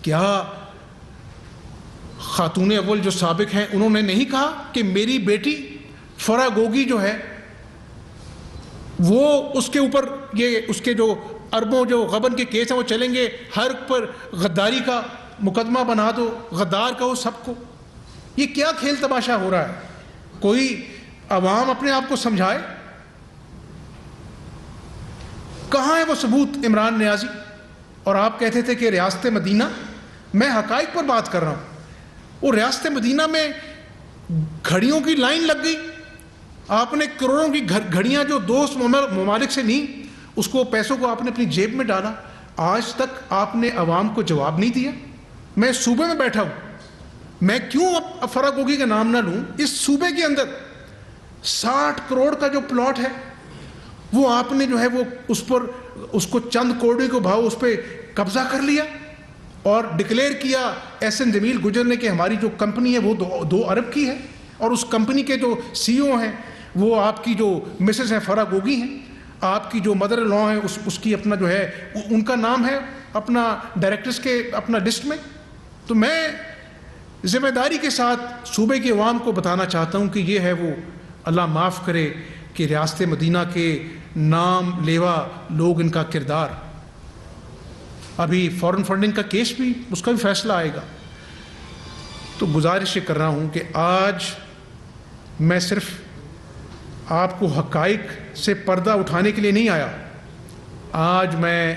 کیا خاتون اول جو سابق ہیں انہوں نے نہیں کہا کہ میری بیٹی فرح گوگی جو ہے وہ اس کے اوپر یہ اس کے جو اربوں جو غبن کے کیس ہیں وہ چلیں گے، ہر پر غداری کا مقدمہ بنا دو، غدار کہو سب کو؟ یہ کیا کھیل تماشا ہو رہا ہے؟ کوئی عوام اپنے آپ کو سمجھائے۔ کہاں ہے وہ ثبوت عمران نیازی؟ اور آپ کہتے تھے کہ ریاست مدینہ، میں حقائق پر بات کر رہا ہوں، وہ ریاست مدینہ میں گھڑیوں کی لائن لگ گئی، آپ نے کروڑوں کی گھڑیاں جو دوست ممالک سے لیں، اس کو پیسوں کو آپ نے اپنی جیب میں ڈالا، آج تک آپ نے عوام کو جواب نہیں دیا۔ میں صوبے میں بیٹھا ہوں، میں کیوں اب فرح گوگی کا نام نہ لوں؟ اس صوبے کے اندر 60 کروڑ کا جو پلاٹ ہے وہ آپ نے جو ہے وہ اس کو چند کوڑی کو بھاؤ اس پہ قبضہ کر لیا اور ڈکلیئر کیا ایس این جمیل گجر نے کہ ہماری جو کمپنی ہے وہ 2 ارب کی ہے، اور اس کمپنی کے جو سی او ہیں وہ آپ کی جو مسز ہیں فرح گوگی ہیں، آپ کی جو مدر لا ہیں اس کی اپنا جو ہے ان کا نام ہے اپنا ڈائریکٹرز کے اپنا لسٹ میں۔ تو میں ذمہ داری کے ساتھ صوبے کے عوام کو بتانا چاہتا ہوں کہ یہ ہے وہ، اللہ معاف کرے، کہ ریاست مدینہ کے نام لیوا لوگ، ان کا کردار۔ ابھی فورن فنڈنگ کا کیس بھی، اس کا بھی فیصلہ آئے گا۔ تو گزارش یہ کر رہا ہوں کہ آج میں صرف آپ کو حقائق سے پردہ اٹھانے کے لیے نہیں آیا، آج میں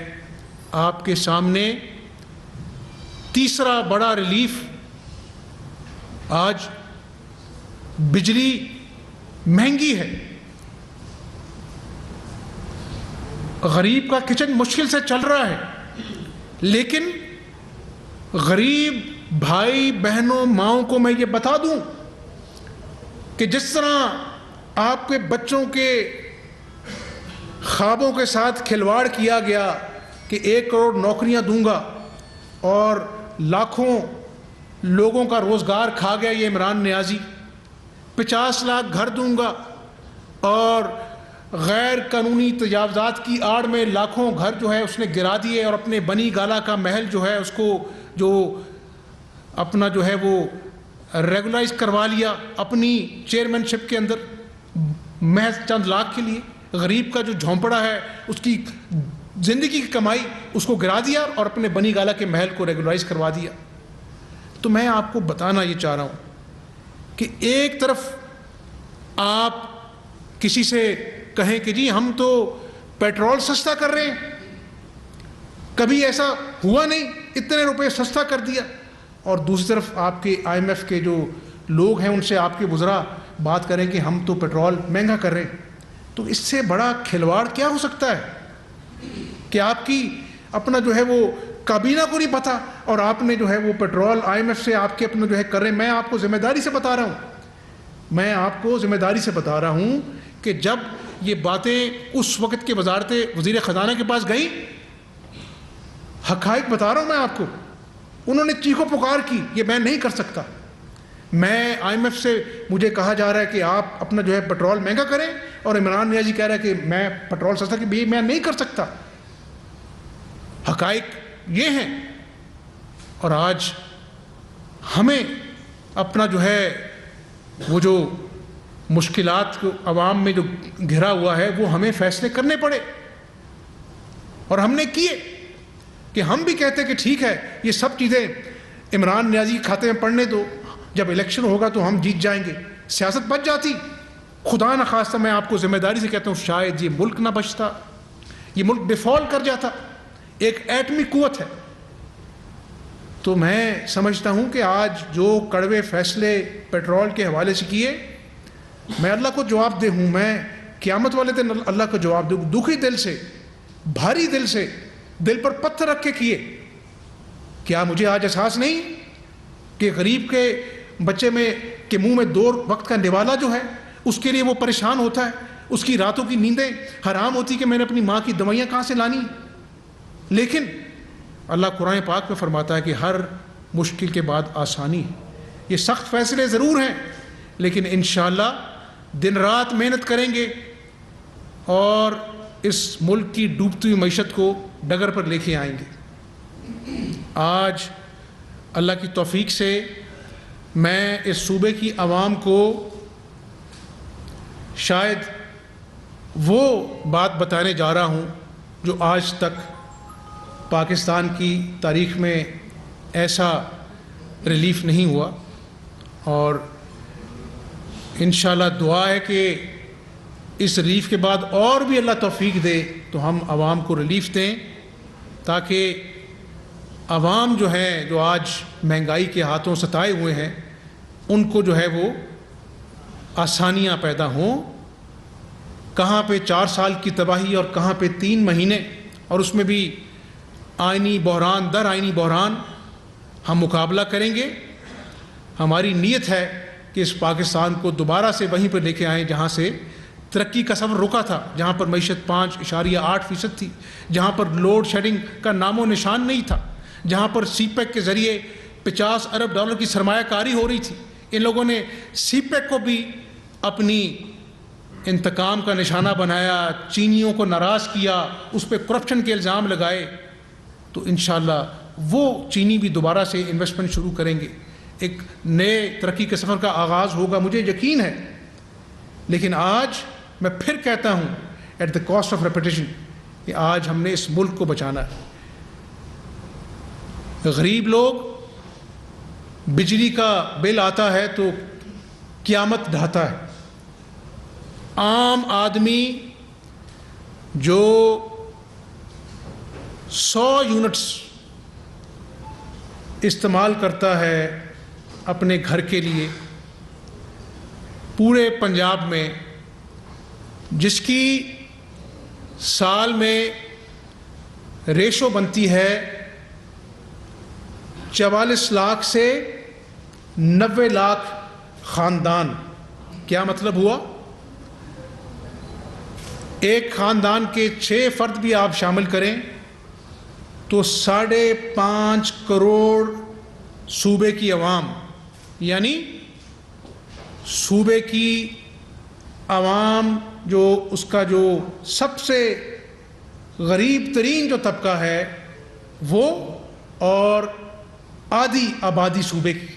آپ کے سامنے تیسرا بڑا ریلیف، آج بجلی مہنگی ہے، غریب کا کچن مشکل سے چل رہا ہے، لیکن غریب بھائی بہنوں ماؤں کو میں یہ بتا دوں کہ جس طرح آپ کے بچوں کے خوابوں کے ساتھ کھلواڑ کیا گیا کہ 1 کروڑ نوکریاں دوں گا اور لاکھوں لوگوں کا روزگار کھا گیا یہ عمران نیازی، 50 لاکھ گھر دوں گا، اور غیر قانونی تجاوزات کی آڑ میں لاکھوں گھر جو ہے اس نے گرا دیے، اور اپنے بنی گالا کا محل جو ہے اس کو جو اپنا جو ہے وہ ریگولائز کروا لیا اپنی چیئرمین شپ کے اندر، محض چند لاکھ کے لیے۔ غریب کا جو جھونپڑا ہے اس کی زندگی کی کمائی اس کو گرا دیا اور اپنے بنی گالا کے محل کو ریگولائز کروا دیا۔ تو میں آپ کو بتانا یہ چاہ رہا ہوں کہ ایک طرف آپ کسی سے کہیں کہ جی ہم تو پیٹرول سستا کر رہے ہیں، کبھی ایسا ہوا نہیں، اتنے روپے سستا کر دیا، اور دوسری طرف آپ کے آئی ایم ایف کے جو لوگ ہیں ان سے آپ کے وزراء بات کریں کہ ہم تو پیٹرول مہنگا کر رہے ہیں۔ تو اس سے بڑا کھلواڑ کیا ہو سکتا ہے کہ آپ کی اپنا جو ہے وہ کابینہ کو نہیں پتا، اور آپ نے جو ہے وہ پیٹرول آئی ایم ایف سے آپ کے اپنا جو ہے کر رہے ہیں۔ میں آپ کو ذمہ داری سے بتا رہا ہوں، میں آپ کو ذمہ داری سے بتا رہا ہوں کہ جب یہ باتیں اس وقت کے وزارت وزیر خزانہ کے پاس گئی، حقائق بتا رہا ہوں میں آپ کو، انہوں نے چیخو پکار کی یہ میں نہیں کر سکتا۔ میں آئی ایم ایف سے مجھے کہا جا رہا ہے کہ آپ اپنا جو ہے پیٹرول مہنگا کریں، اور عمران نیازی کہہ رہا ہے کہ میں پیٹرول سستا کہ میں نہیں کر سکتا۔ حقائق یہ ہیں، اور آج ہمیں اپنا جو ہے وہ جو مشکلات کو عوام میں جو گھرا ہوا ہے وہ ہمیں فیصلے کرنے پڑے، اور ہم نے کیے کہ ہم بھی کہتے کہ ٹھیک ہے یہ سب چیزیں عمران نیازی کے کھاتے میں پڑنے دو، جب الیکشن ہوگا تو ہم جیت جائیں گے، سیاست بچ جاتی۔ خدا نخواستہ میں آپ کو ذمہ داری سے کہتا ہوں شاید یہ ملک نہ بچتا، یہ ملک ڈیفالٹ کر جاتا، ایک ایٹمی قوت ہے۔ تو میں سمجھتا ہوں کہ آج جو کڑوے فیصلے پیٹرول کے حوالے سے کیے، میں اللہ کو جواب دہ ہوں، میں قیامت والے دن اللہ کو جواب دوں، دکھی دل سے، بھاری دل سے، دل پر پتھر رکھ کے کیے۔ کیا مجھے آج احساس نہیں کہ غریب کے بچے میں کے منہ میں 2 وقت کا نوالا جو ہے اس کے لیے وہ پریشان ہوتا ہے، اس کی راتوں کی نیندیں حرام ہوتی کہ میں نے اپنی ماں کی دوائیاں کہاں سے لانی؟ لیکن اللہ قرآن پاک میں فرماتا ہے کہ ہر مشکل کے بعد آسانی ہے۔ یہ سخت فیصلے ضرور ہیں، لیکن انشاءاللہ دن رات محنت کریں گے اور اس ملک کی ڈوبتی ہوئی معیشت کو ڈگر پر لے کے آئیں گے۔ آج اللہ کی توفیق سے میں اس صوبے کی عوام کو شاید وہ بات بتانے جا رہا ہوں جو آج تک پاکستان کی تاریخ میں ایسا ریلیف نہیں ہوا، اور انشاءاللہ دعا ہے کہ اس ریلیف کے بعد اور بھی اللہ توفیق دے تو ہم عوام کو ریلیف دیں، تاکہ عوام جو ہے جو آج مہنگائی کے ہاتھوں ستائے ہوئے ہیں ان کو جو ہے وہ آسانیاں پیدا ہوں۔ کہاں پہ 4 سال کی تباہی اور کہاں پہ 3 مہینے، اور اس میں بھی آئینی بحران در آئینی بحران ہم مقابلہ کریں گے۔ ہماری نیت ہے کہ اس پاکستان کو دوبارہ سے وہیں پر لے کے آئیں جہاں سے ترقی کا سفر رکا تھا، جہاں پر معیشت 5.8% تھی، جہاں پر لوڈ شیڈنگ کا نام و نشان نہیں تھا، جہاں پر سی پیک کے ذریعے $50 ارب کی سرمایہ کاری ہو رہی تھی۔ ان لوگوں نے سی پیک کو بھی اپنی انتقام کا نشانہ بنایا، چینیوں کو ناراض کیا، اس پہ کرپشن کے الزام لگائے، تو انشاءاللہ وہ چینی بھی دوبارہ سے انویسٹمنٹ شروع کریں گے، ایک نئے ترقی کے سفر کا آغاز ہوگا، مجھے یقین ہے۔ لیکن آج میں پھر کہتا ہوں at the cost of repetition کہ آج ہم نے اس ملک کو بچانا ہے۔ غریب لوگ، بجلی کا بل آتا ہے تو قیامت ڈھاتا ہے، عام آدمی جو 100 یونٹس استعمال کرتا ہے اپنے گھر کے لیے پورے پنجاب میں، جس کی سال میں ریشو بنتی ہے 44 لاکھ سے 90 لاکھ خاندان۔ کیا مطلب ہوا؟ ایک خاندان کے 6 فرد بھی آپ شامل کریں تو 5.5 کروڑ صوبے کی عوام، یعنی صوبے کی عوام جو اس کا جو سب سے غریب ترین جو طبقہ ہے وہ، اور آدھی آبادی صوبے کی،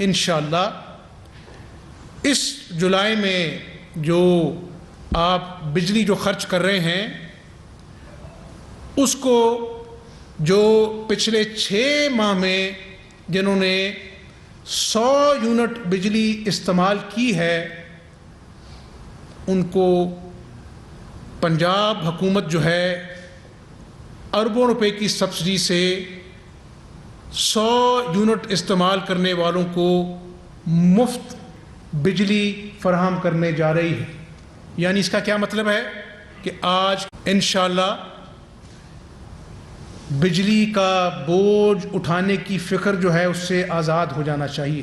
انشاءاللہ اس جولائی میں جو آپ بجلی جو خرچ کر رہے ہیں اس کو جو پچھلے 6 ماہ میں جنہوں نے 100 یونٹ بجلی استعمال کی ہے ان کو پنجاب حکومت جو ہے اربوں روپے کی سبسڈی سے 100 یونٹ استعمال کرنے والوں کو مفت بجلی فراہم کرنے جا رہی ہے۔ یعنی اس کا کیا مطلب ہے کہ آج انشاءاللہ بجلی کا بوجھ اٹھانے کی فکر جو ہے اس سے آزاد ہو جانا چاہیے۔